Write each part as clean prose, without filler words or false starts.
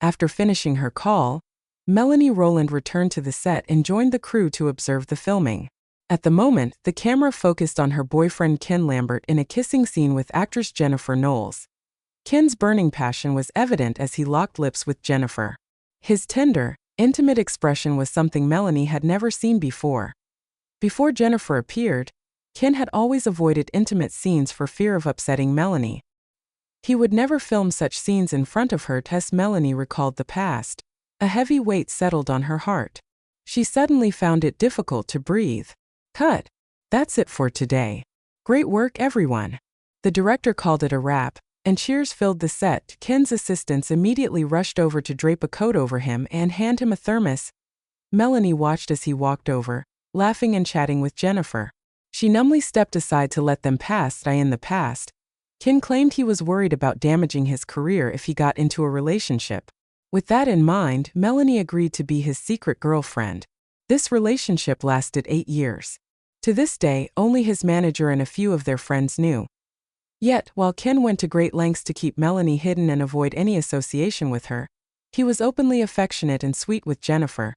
After finishing her call, Melanie Rowland returned to the set and joined the crew to observe the filming. At the moment, the camera focused on her boyfriend Ken Lambert in a kissing scene with actress Jennifer Knowles. Ken's burning passion was evident as he locked lips with Jennifer. His tender, intimate expression was something Melanie had never seen before. Before Jennifer appeared, Ken had always avoided intimate scenes for fear of upsetting Melanie. He would never film such scenes in front of her as Melanie recalled the past. A heavy weight settled on her heart. She suddenly found it difficult to breathe. Cut. That's it for today. Great work, everyone. The director called it a wrap, and cheers filled the set. Ken's assistants immediately rushed over to drape a coat over him and hand him a thermos. Melanie watched as he walked over, laughing and chatting with Jennifer. She numbly stepped aside to let them pass. In the past, Ken claimed he was worried about damaging his career if he got into a relationship. With that in mind, Melanie agreed to be his secret girlfriend. This relationship lasted 8 years. To this day, only his manager and a few of their friends knew. Yet, while Ken went to great lengths to keep Melanie hidden and avoid any association with her, he was openly affectionate and sweet with Jennifer.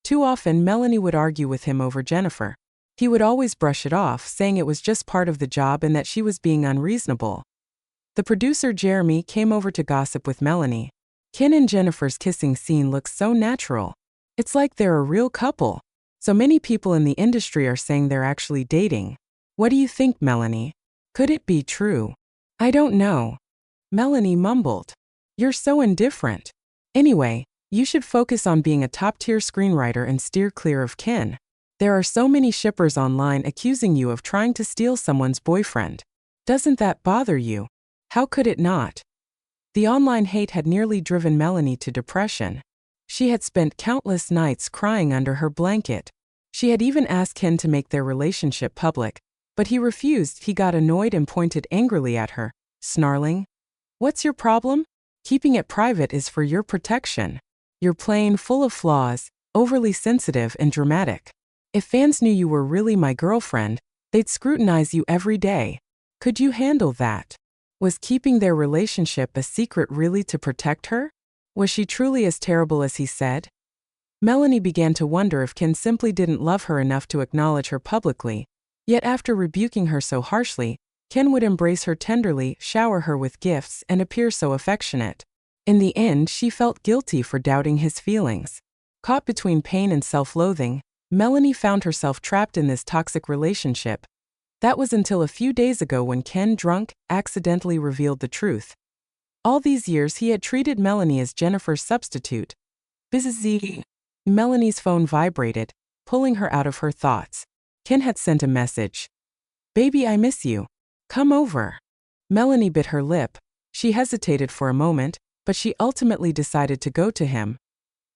Too often, Melanie would argue with him over Jennifer. He would always brush it off, saying it was just part of the job and that she was being unreasonable. The producer Jeremy came over to gossip with Melanie. Ken and Jennifer's kissing scene looks so natural. It's like they're a real couple. So many people in the industry are saying they're actually dating. What do you think, Melanie? Could it be true? I don't know. Melanie mumbled. You're so indifferent. Anyway, you should focus on being a top-tier screenwriter and steer clear of Ken. There are so many shippers online accusing you of trying to steal someone's boyfriend. Doesn't that bother you? How could it not? The online hate had nearly driven Melanie to depression. She had spent countless nights crying under her blanket. She had even asked Ken to make their relationship public, but he refused. He got annoyed and pointed angrily at her, snarling, "What's your problem? Keeping it private is for your protection. You're plain full of flaws, overly sensitive and dramatic. If fans knew you were really my girlfriend, they'd scrutinize you every day. Could you handle that?" Was keeping their relationship a secret really to protect her? Was she truly as terrible as he said? Melanie began to wonder if Ken simply didn't love her enough to acknowledge her publicly. Yet after rebuking her so harshly, Ken would embrace her tenderly, shower her with gifts, and appear so affectionate. In the end, she felt guilty for doubting his feelings. Caught between pain and self-loathing, Melanie found herself trapped in this toxic relationship. That was until a few days ago when Ken, drunk, accidentally revealed the truth. All these years he had treated Melanie as Jennifer's substitute. Busy. Melanie's phone vibrated, pulling her out of her thoughts. Ken had sent a message. "Baby, I miss you. Come over." Melanie bit her lip. She hesitated for a moment, but she ultimately decided to go to him.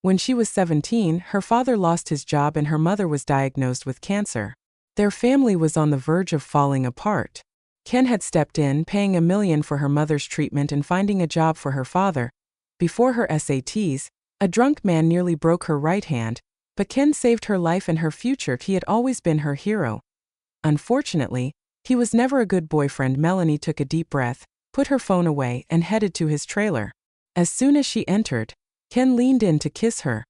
When she was 17, her father lost his job and her mother was diagnosed with cancer. Their family was on the verge of falling apart. Ken had stepped in, paying $1 million for her mother's treatment and finding a job for her father. Before her SATs, a drunk man nearly broke her right hand, but Ken saved her life and her future. He had always been her hero. Unfortunately, he was never a good boyfriend. Melanie took a deep breath, put her phone away, and headed to his trailer. As soon as she entered, Ken leaned in to kiss her.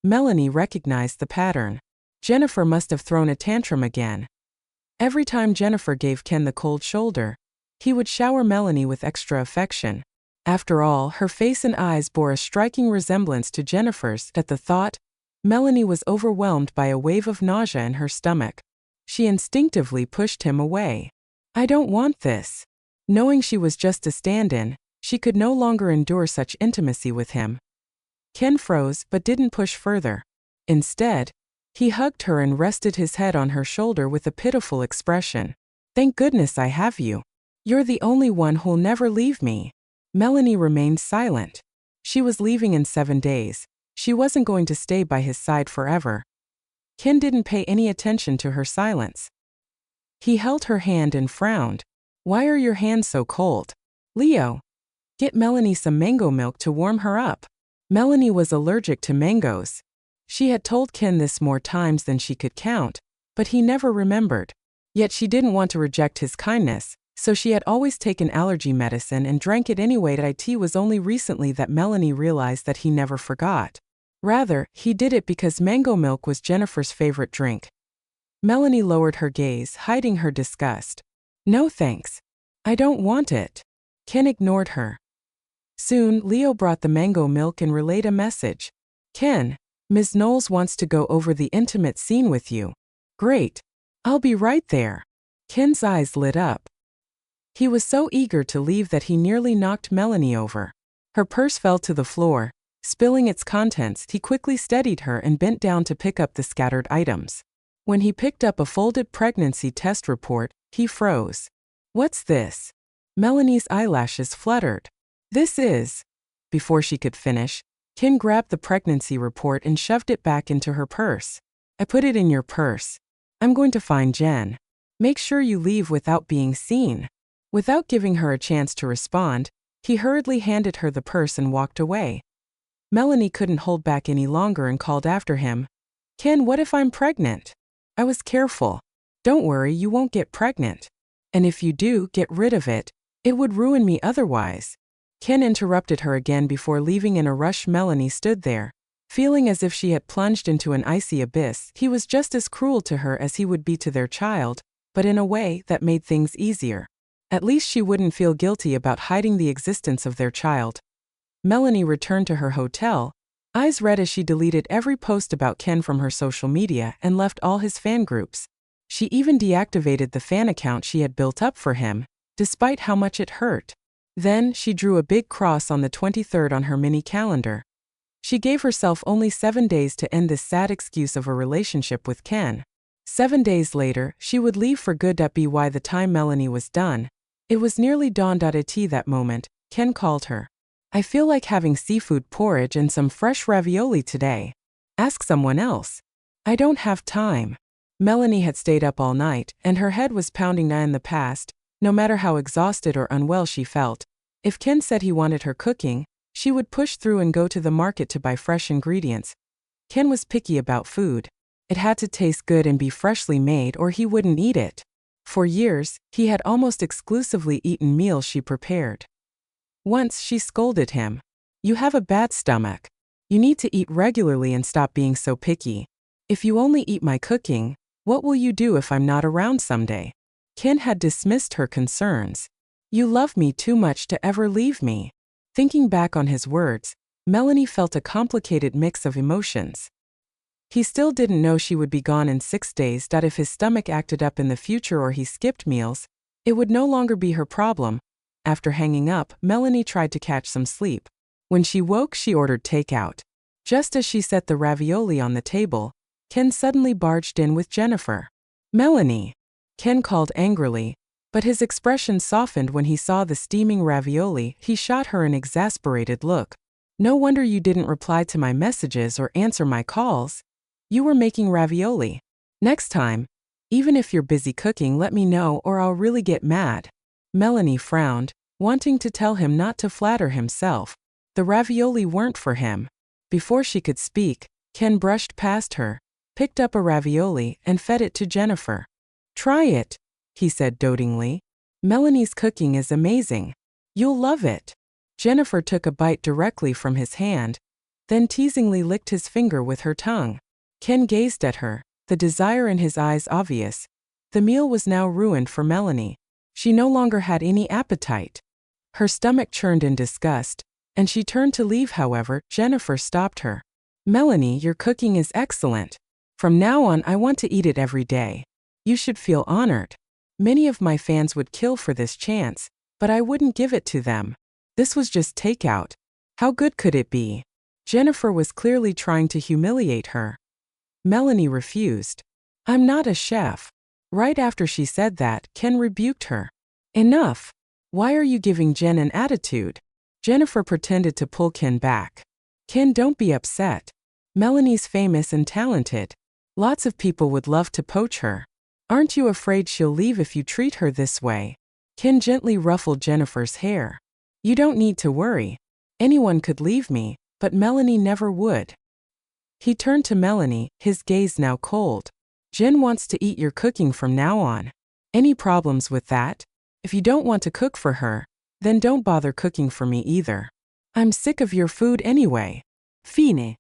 Melanie recognized the pattern. Jennifer must have thrown a tantrum again. Every time Jennifer gave Ken the cold shoulder, he would shower Melanie with extra affection. After all, her face and eyes bore a striking resemblance to Jennifer's. At the thought, Melanie was overwhelmed by a wave of nausea in her stomach. She instinctively pushed him away. "I don't want this." Knowing she was just a stand-in, she could no longer endure such intimacy with him. Ken froze but didn't push further. Instead, he hugged her and rested his head on her shoulder with a pitiful expression. "Thank goodness I have you. You're the only one who'll never leave me." Melanie remained silent. She was leaving in 7 days. She wasn't going to stay by his side forever. Ken didn't pay any attention to her silence. He held her hand and frowned. "Why are your hands so cold? Leo, get Melanie some mango milk to warm her up." Melanie was allergic to mangoes. She had told Ken this more times than she could count, but he never remembered. Yet she didn't want to reject his kindness, So she had always taken allergy medicine and drank it anyway. It was only recently that Melanie realized that he never forgot. Rather, he did it because mango milk was Jennifer's favorite drink. Melanie lowered her gaze, hiding her disgust. No thanks. I don't want it. Ken ignored her. Soon, Leo brought the mango milk and relayed a message. Ken, Ms. Knowles wants to go over the intimate scene with you. Great. I'll be right there. Ken's eyes lit up. He was so eager to leave that he nearly knocked Melanie over. Her purse fell to the floor. Spilling its contents, he quickly steadied her and bent down to pick up the scattered items. When he picked up a folded pregnancy test report, he froze. What's this? Melanie's eyelashes fluttered. This is. Before she could finish, Ken grabbed the pregnancy report and shoved it back into her purse. I put it in your purse. I'm going to find Jen. Make sure you leave without being seen. Without giving her a chance to respond, he hurriedly handed her the purse and walked away. Melanie couldn't hold back any longer and called after him. Ken, what if I'm pregnant? I was careful. Don't worry, you won't get pregnant. And if you do, get rid of it. It would ruin me otherwise. Ken interrupted her again before leaving in a rush. Melanie stood there, feeling as if she had plunged into an icy abyss. He was just as cruel to her as he would be to their child, but in a way that made things easier. At least she wouldn't feel guilty about hiding the existence of their child. Melanie returned to her hotel, eyes red as she deleted every post about Ken from her social media and left all his fan groups. She even deactivated the fan account she had built up for him, despite how much it hurt. Then, she drew a big cross on the 23rd on her mini calendar. She gave herself only 7 days to end this sad excuse of a relationship with Ken. 7 days later, she would leave for good. By the time Melanie was done, it was nearly dawn. At that moment, Ken called her. I feel like having seafood porridge and some fresh ravioli today. Ask someone else. I don't have time. Melanie had stayed up all night, and her head was pounding. In the past, no matter how exhausted or unwell she felt, if Ken said he wanted her cooking, she would push through and go to the market to buy fresh ingredients. Ken was picky about food. It had to taste good and be freshly made or he wouldn't eat it. For years, he had almost exclusively eaten meals she prepared. Once she scolded him. You have a bad stomach. You need to eat regularly and stop being so picky. If you only eat my cooking, what will you do if I'm not around someday? Ken had dismissed her concerns. You love me too much to ever leave me. Thinking back on his words, Melanie felt a complicated mix of emotions. He still didn't know she would be gone in 6 days. If his stomach acted up in the future or he skipped meals, it would no longer be her problem. After hanging up, Melanie tried to catch some sleep. When she woke, she ordered takeout. Just as she set the ravioli on the table, Ken suddenly barged in with Jennifer. Melanie! Ken called angrily, but his expression softened when he saw the steaming ravioli. He shot her an exasperated look. No wonder you didn't reply to my messages or answer my calls. You were making ravioli. Next time, even if you're busy cooking, let me know or I'll really get mad. Melanie frowned, wanting to tell him not to flatter himself. The ravioli weren't for him. Before she could speak, Ken brushed past her, picked up a ravioli, and fed it to Jennifer. Try it, he said dotingly. Melanie's cooking is amazing. You'll love it. Jennifer took a bite directly from his hand, then teasingly licked his finger with her tongue. Ken gazed at her, the desire in his eyes obvious. The meal was now ruined for Melanie. She no longer had any appetite. Her stomach churned in disgust, and she turned to leave. However, Jennifer stopped her. Melanie, your cooking is excellent. From now on, I want to eat it every day. You should feel honored. Many of my fans would kill for this chance, but I wouldn't give it to them. This was just takeout. How good could it be? Jennifer was clearly trying to humiliate her. Melanie refused. I'm not a chef. Right after she said that, Ken rebuked her. Enough. Why are you giving Jen an attitude? Jennifer pretended to pull Ken back. Ken, don't be upset. Melanie's famous and talented. Lots of people would love to poach her. Aren't you afraid she'll leave if you treat her this way? Ken gently ruffled Jennifer's hair. You don't need to worry. Anyone could leave me, but Melanie never would. He turned to Melanie, his gaze now cold. Jen wants to eat your cooking from now on. Any problems with that? If you don't want to cook for her, then don't bother cooking for me either. I'm sick of your food anyway. Fine.